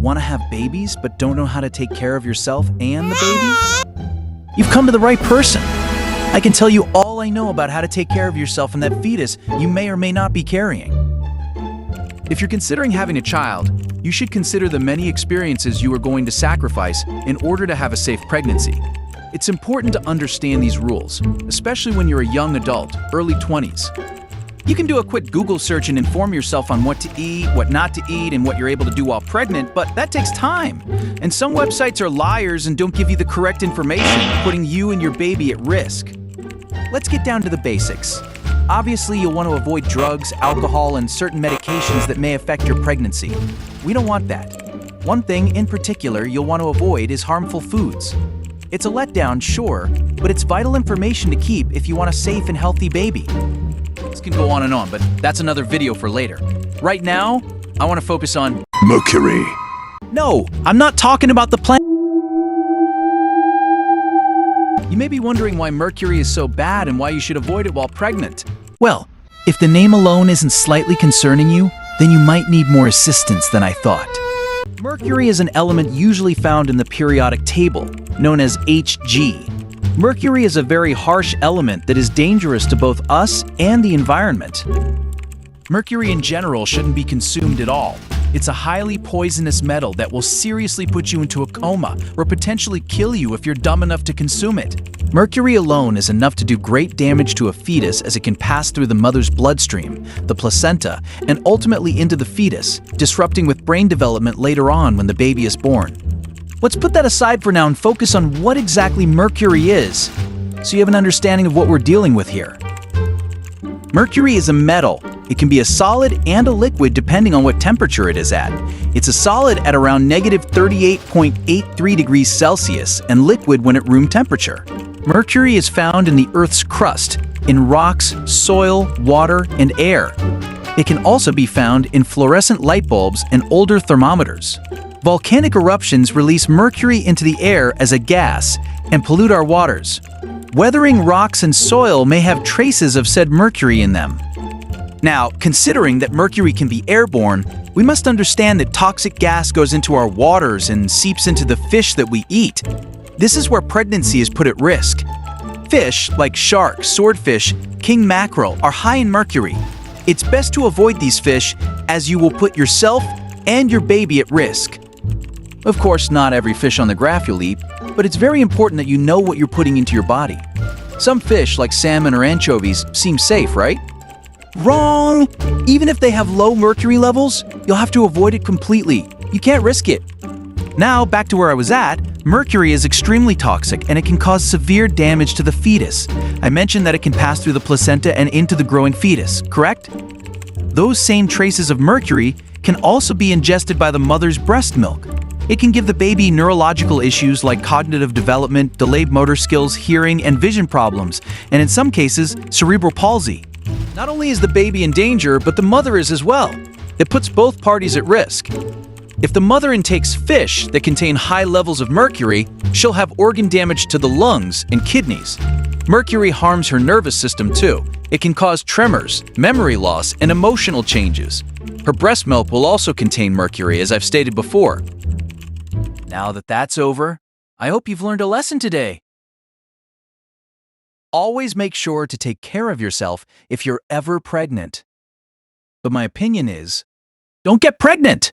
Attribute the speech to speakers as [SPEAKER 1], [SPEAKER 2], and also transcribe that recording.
[SPEAKER 1] Want to have babies but don't know how to take care of yourself and the baby? You've come to the right person. I can tell you all I know about how to take care of yourself and that fetus you may or may not be carrying. If you're considering having a child, you should consider the many experiences you are going to sacrifice in order to have a safe pregnancy. It's important to understand these rules, especially when you're a young adult, early 20s. You can do a quick Google search and inform yourself on what to eat, what not to eat, and what you're able to do while pregnant, but that takes time. And some websites are liars and don't give you the correct information, putting you and your baby at risk. Let's get down to the basics. Obviously, you'll want to avoid drugs, alcohol, and certain medications that may affect your pregnancy. We don't want that. One thing in particular you'll want to avoid is harmful foods. It's a letdown, sure, but it's vital information to keep if you want a safe and healthy baby. This can go on, but that's another video for later. Right now, I want to focus on
[SPEAKER 2] Mercury.
[SPEAKER 1] No, I'm not talking about the planet. You may be wondering why mercury is so bad and why you should avoid it while pregnant. Well, if the name alone isn't slightly concerning you, then you might need more assistance than I thought. Mercury is an element usually found in the periodic table, known as Hg. Mercury is a very harsh element that is dangerous to both us and the environment. Mercury in general shouldn't be consumed at all. It's a highly poisonous metal that will seriously put you into a coma or potentially kill you if you're dumb enough to consume it. Mercury alone is enough to do great damage to a fetus as it can pass through the mother's bloodstream, the placenta, and ultimately into the fetus, disrupting with brain development later on when the baby is born. Let's put that aside for now and focus on what exactly mercury is, so you have an understanding of what we're dealing with here. Mercury is a metal. It can be a solid and a liquid depending on what temperature it is at. It's a solid at around negative 38.83 degrees Celsius and liquid when at room temperature. Mercury is found in the Earth's crust, in rocks, soil, water, and air. It can also be found in fluorescent light bulbs and older thermometers. Volcanic eruptions release mercury into the air as a gas and pollute our waters. Weathering rocks and soil may have traces of said mercury in them. Now, considering that mercury can be airborne, we must understand that toxic gas goes into our waters and seeps into the fish that we eat. This is where pregnancy is put at risk. Fish like shark, swordfish, king mackerel are high in mercury. It's best to avoid these fish as you will put yourself and your baby at risk. Of course, not every fish on the graph you'll eat, but it's very important that you know what you're putting into your body. Some fish, like salmon or anchovies, seem safe, right? Wrong! Even if they have low mercury levels, you'll have to avoid it completely. You can't risk it. Now, back to where I was at, mercury is extremely toxic and it can cause severe damage to the fetus. I mentioned that it can pass through the placenta and into the growing fetus, correct? Those same traces of mercury can also be ingested by the mother's breast milk. It can give the baby neurological issues like cognitive development, delayed motor skills, hearing, and vision problems, and in some cases, cerebral palsy. Not only is the baby in danger, but the mother is as well. It puts both parties at risk. If the mother intakes fish that contain high levels of mercury, she'll have organ damage to the lungs and kidneys. Mercury harms her nervous system too. It can cause tremors, memory loss, and emotional changes. Her breast milk will also contain mercury, as I've stated before. Now that that's over, I hope you've learned a lesson today. Always make sure to take care of yourself if you're ever pregnant. But my opinion is, don't get pregnant!